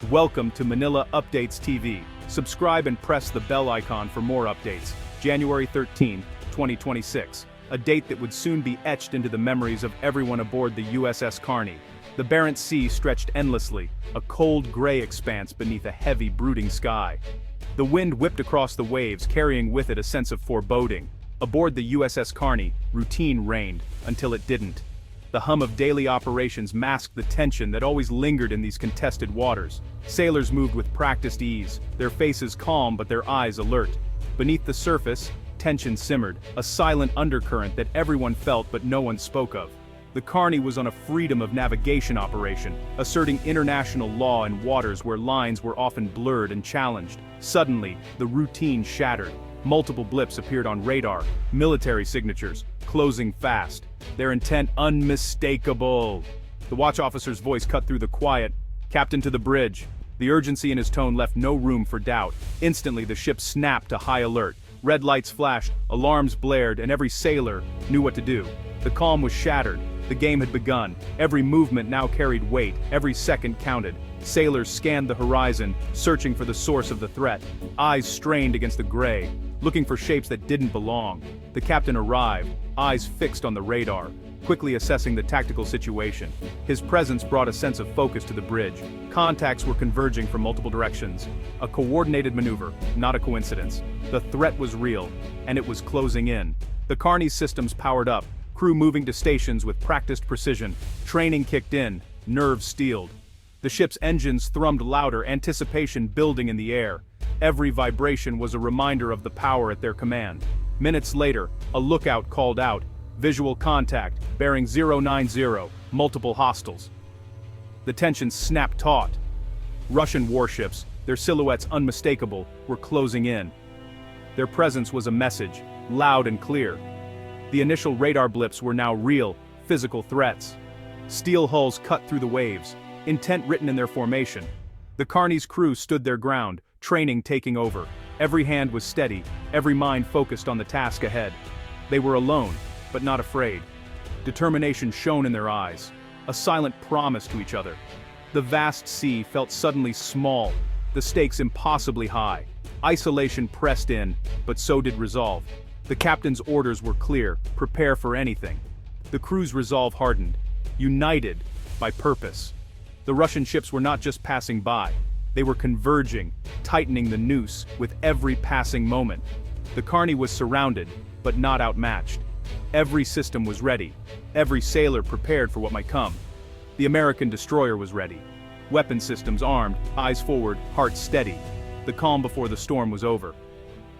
Welcome to Manila Updates TV. Subscribe and press the bell icon for more updates. January 13, 2026. A date that would soon be etched into the memories of everyone aboard the USS Carney. The Barents Sea stretched endlessly, a cold gray expanse beneath a heavy, brooding sky. The wind whipped across the waves, carrying with it a sense of foreboding. Aboard the USS Carney, routine reigned, until it didn't. The hum of daily operations masked the tension that always lingered in these contested waters. Sailors moved with practiced ease, their faces calm but their eyes alert. Beneath the surface, tension simmered, a silent undercurrent that everyone felt but no one spoke of. The Carney was on a freedom of navigation operation, asserting international law in waters where lines were often blurred and challenged. Suddenly, the routine shattered. Multiple blips appeared on radar, military signatures, closing fast. Their intent unmistakable. The watch officer's voice cut through the quiet. "Captain, to the bridge." The urgency in his tone left no room for doubt. Instantly, the ship snapped to high alert. Red lights flashed, alarms blared, and every sailor knew what to do. The calm was shattered. The game had begun. Every movement now carried weight, every second counted. Sailors scanned the horizon, searching for the source of the threat. Eyes strained against the gray, looking for shapes that didn't belong. The captain arrived, eyes fixed on the radar, quickly assessing the tactical situation. His presence brought a sense of focus to the bridge. Contacts were converging from multiple directions. A coordinated maneuver, not a coincidence. The threat was real, and it was closing in. The Carney's systems powered up, crew moving to stations with practiced precision. Training kicked in, nerves steeled. The ship's engines thrummed louder, anticipation building in the air. Every vibration was a reminder of the power at their command. Minutes later, a lookout called out, "Visual contact, bearing 090, multiple hostiles." The tension snapped taut. Russian warships, their silhouettes unmistakable, were closing in. Their presence was a message, loud and clear. The initial radar blips were now real, physical threats. Steel hulls cut through the waves, intent written in their formation. The Carney's crew stood their ground, training taking over. Every hand was steady, every mind focused on the task ahead. They were alone, but not afraid. Determination shone in their eyes, a silent promise to each other. The vast sea felt suddenly small, the stakes impossibly high. Isolation pressed in, but so did resolve. The captain's orders were clear: prepare for anything. The crew's resolve hardened, united by purpose. The Russian ships were not just passing by. They were converging, tightening the noose with every passing moment. The Carney was surrounded, but not outmatched. Every system was ready, every sailor prepared for what might come. The American destroyer was ready. Weapon systems armed, eyes forward, hearts steady. The calm before the storm was over.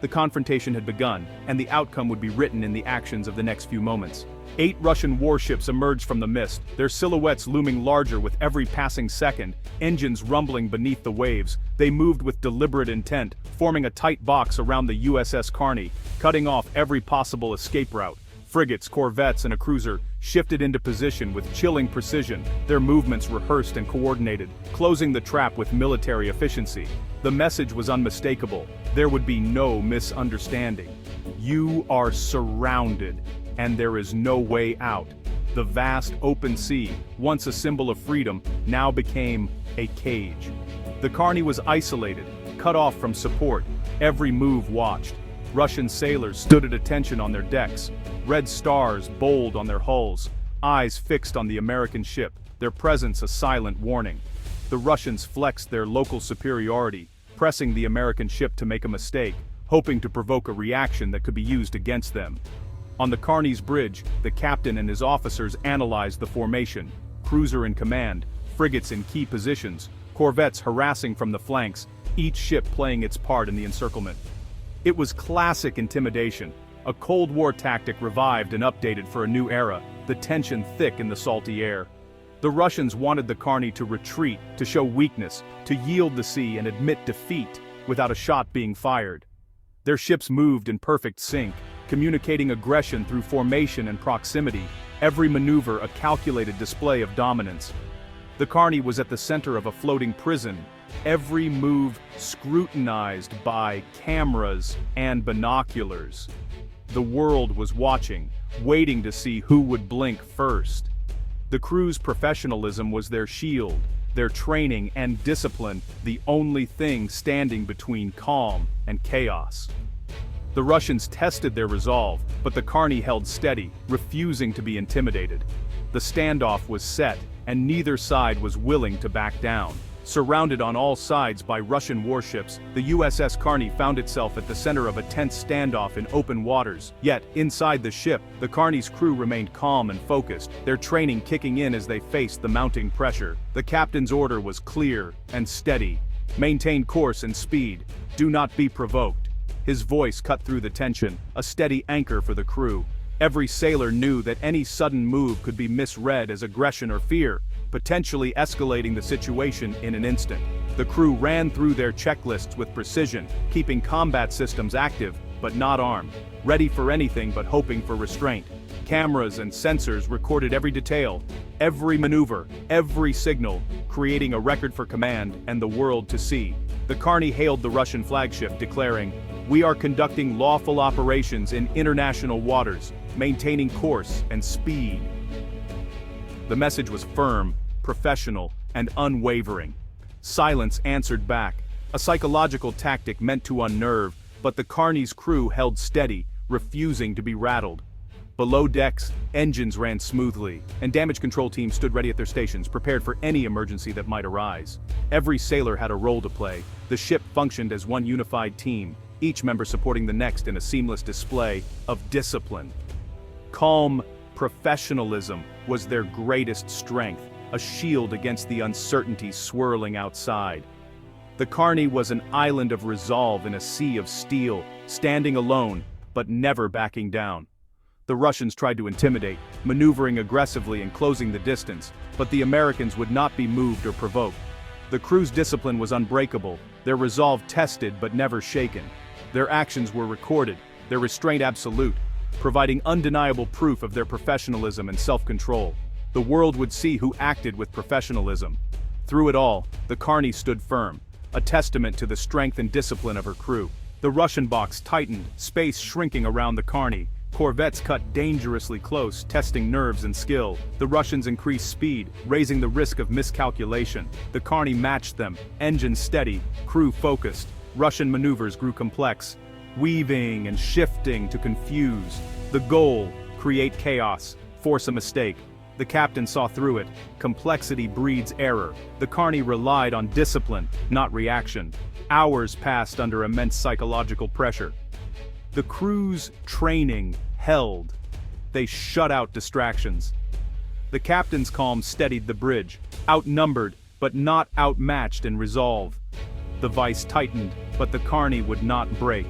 The confrontation had begun, and the outcome would be written in the actions of the next few moments. 8 Russian warships emerged from the mist, their silhouettes looming larger with every passing second, engines rumbling beneath the waves. They moved with deliberate intent, forming a tight box around the USS Carney, cutting off every possible escape route. Frigates, corvettes, and a cruiser shifted into position with chilling precision, their movements rehearsed and coordinated, closing the trap with military efficiency. The message was unmistakable. There would be no misunderstanding. You are surrounded, and there is no way out. The vast open sea, once a symbol of freedom, now became a cage. The Carney was isolated, cut off from support, every move watched. Russian sailors stood at attention on their decks, red stars bold on their hulls, eyes fixed on the American ship, their presence a silent warning. The Russians flexed their local superiority, pressing the American ship to make a mistake, hoping to provoke a reaction that could be used against them. On the Carney's bridge, the captain and his officers analyzed the formation, cruiser in command, frigates in key positions, corvettes harassing from the flanks, each ship playing its part in the encirclement. It was classic intimidation, a Cold War tactic revived and updated for a new era, the tension thick in the salty air. The Russians wanted the Carney to retreat, to show weakness, to yield the sea and admit defeat without a shot being fired. Their ships moved in perfect sync, communicating aggression through formation and proximity, every maneuver a calculated display of dominance. The Carney was at the center of a floating prison, every move scrutinized by cameras and binoculars. The world was watching, waiting to see who would blink first. The crew's professionalism was their shield, their training and discipline the only thing standing between calm and chaos. The Russians tested their resolve, but the Carney held steady, refusing to be intimidated. The standoff was set, and neither side was willing to back down. Surrounded on all sides by Russian warships, the USS Carney found itself at the center of a tense standoff in open waters. Yet, inside the ship, the Carney's crew remained calm and focused, their training kicking in as they faced the mounting pressure. The captain's order was clear and steady. Maintain course and speed. Do not be provoked. His voice cut through the tension, a steady anchor for the crew. Every sailor knew that any sudden move could be misread as aggression or fear, potentially escalating the situation in an instant. The crew ran through their checklists with precision, keeping combat systems active, but not armed, ready for anything but hoping for restraint. Cameras and sensors recorded every detail, every maneuver, every signal, creating a record for command and the world to see. The Carney hailed the Russian flagship, declaring, "We are conducting lawful operations in international waters, maintaining course and speed." The message was firm, professional, and unwavering. Silence answered back, a psychological tactic meant to unnerve, but the Carney's crew held steady, refusing to be rattled. Below decks, engines ran smoothly, and damage control teams stood ready at their stations, prepared for any emergency that might arise. Every sailor had a role to play. The ship functioned as one unified team, each member supporting the next in a seamless display of discipline. Calm professionalism was their greatest strength, a shield against the uncertainty swirling outside. The Carney was an island of resolve in a sea of steel, standing alone, but never backing down. The Russians tried to intimidate, maneuvering aggressively and closing the distance, but the Americans would not be moved or provoked. The crew's discipline was unbreakable, their resolve tested but never shaken. Their actions were recorded, their restraint absolute, providing undeniable proof of their professionalism and self-control. The world would see who acted with professionalism. Through it all, the Carney stood firm, a testament to the strength and discipline of her crew. The Russian box tightened, space shrinking around the Carney. Corvettes cut dangerously close, testing nerves and skill. The Russians increased speed, raising the risk of miscalculation. The Carney matched them, engine steady, crew focused. Russian maneuvers grew complex, weaving and shifting to confuse. The goal, create chaos, force a mistake. The captain saw through it. Complexity breeds error. The Carney relied on discipline, not reaction. Hours passed under immense psychological pressure. The crew's training held. They shut out distractions. The captain's calm steadied the bridge, outnumbered, but not outmatched in resolve. The vice tightened, but the Carney would not break.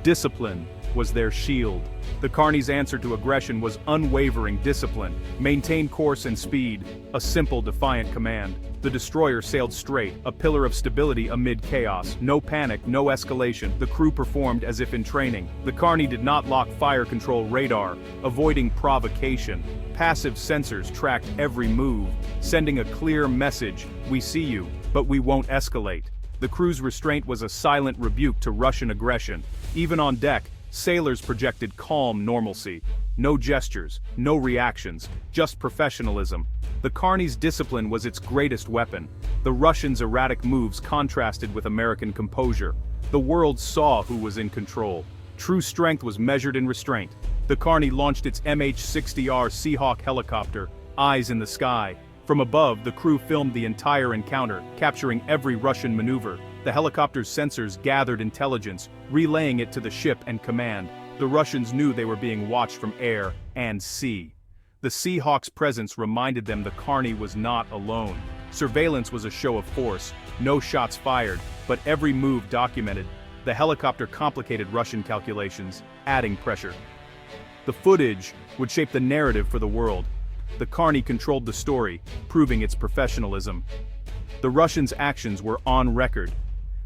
Discipline was their shield. The Carney's answer to aggression was unwavering discipline. Maintain course and speed, a simple, defiant command. The destroyer sailed straight, a pillar of stability amid chaos. No panic, no escalation. The crew performed as if in training. The Carney did not lock fire control radar, avoiding provocation. Passive sensors tracked every move, sending a clear message: we see you, but we won't escalate. The crew's restraint was a silent rebuke to Russian aggression. Even on deck, sailors projected calm normalcy. No gestures, no reactions, just professionalism. The Carney's discipline was its greatest weapon. The Russians' erratic moves contrasted with American composure. The world saw who was in control. True strength was measured in restraint. The Carney launched its MH-60R Seahawk helicopter, eyes in the sky. From above, the crew filmed the entire encounter, capturing every Russian maneuver. The helicopter's sensors gathered intelligence, relaying it to the ship and command. The Russians knew they were being watched from air and sea. The Seahawks' presence reminded them the Carney was not alone. Surveillance was a show of force, no shots fired, but every move documented. The helicopter complicated Russian calculations, adding pressure. The footage would shape the narrative for the world. The Carney controlled the story, proving its professionalism. The Russians' actions were on record.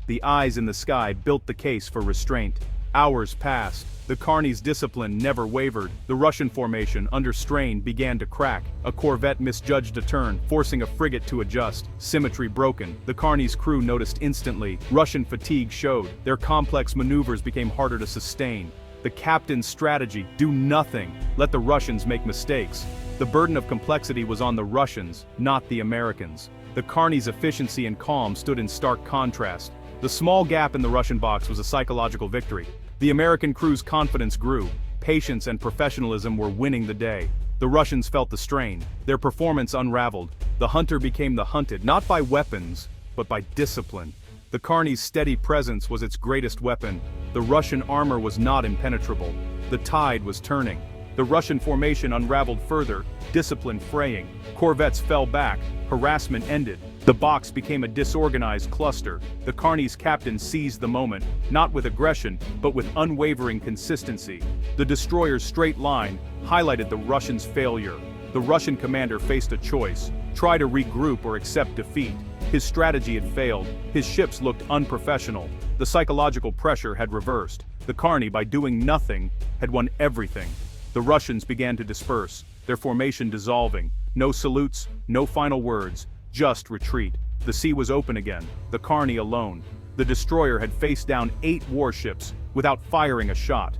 The eyes in the sky built the case for restraint. Hours passed. The Carney's discipline never wavered. The Russian formation, under strain, began to crack. A corvette misjudged a turn, forcing a frigate to adjust. Symmetry broken. The Carney's crew noticed instantly. Russian fatigue showed. Their complex maneuvers became harder to sustain. The captain's strategy: do nothing, let the Russians make mistakes. The burden of complexity was on the Russians, not the Americans. The Carney's efficiency and calm stood in stark contrast. The small gap in the Russian box was a psychological victory. The American crew's confidence grew. Patience and professionalism were winning the day. The Russians felt the strain. Their performance unraveled. The hunter became the hunted, not by weapons, but by discipline. The Carney's steady presence was its greatest weapon. The Russian armor was not impenetrable. The tide was turning. The Russian formation unraveled further, discipline fraying. Corvettes fell back, harassment ended. The box became a disorganized cluster. The Carney's captain seized the moment, not with aggression, but with unwavering consistency. The destroyer's straight line highlighted the Russians' failure. The Russian commander faced a choice: try to regroup or accept defeat. His strategy had failed. His ships looked unprofessional. The psychological pressure had reversed. The Carney, by doing nothing, had won everything. The Russians began to disperse, their formation dissolving. No salutes, no final words, just retreat. The sea was open again, the Carney alone. The destroyer had faced down 8 warships without firing a shot.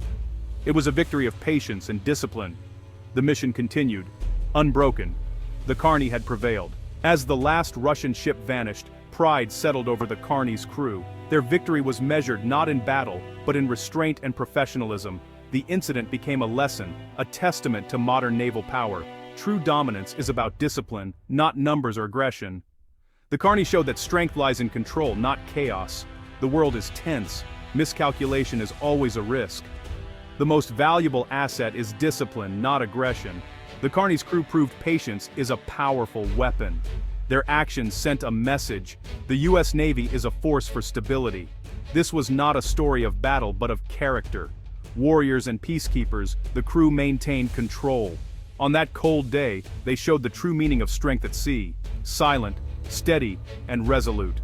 It was a victory of patience and discipline. The mission continued, unbroken. The Carney had prevailed. As the last Russian ship vanished, pride settled over the Carney's crew. Their victory was measured not in battle, but in restraint and professionalism. The incident became a lesson, a testament to modern naval power. True dominance is about discipline, not numbers or aggression. The Carney showed that strength lies in control, not chaos. The world is tense. Miscalculation is always a risk. The most valuable asset is discipline, not aggression. The Carney's crew proved patience is a powerful weapon. Their actions sent a message. The U.S. Navy is a force for stability. This was not a story of battle, but of character. Warriors and peacekeepers, the crew maintained control. On that cold day, they showed the true meaning of strength at sea: silent, steady, and resolute.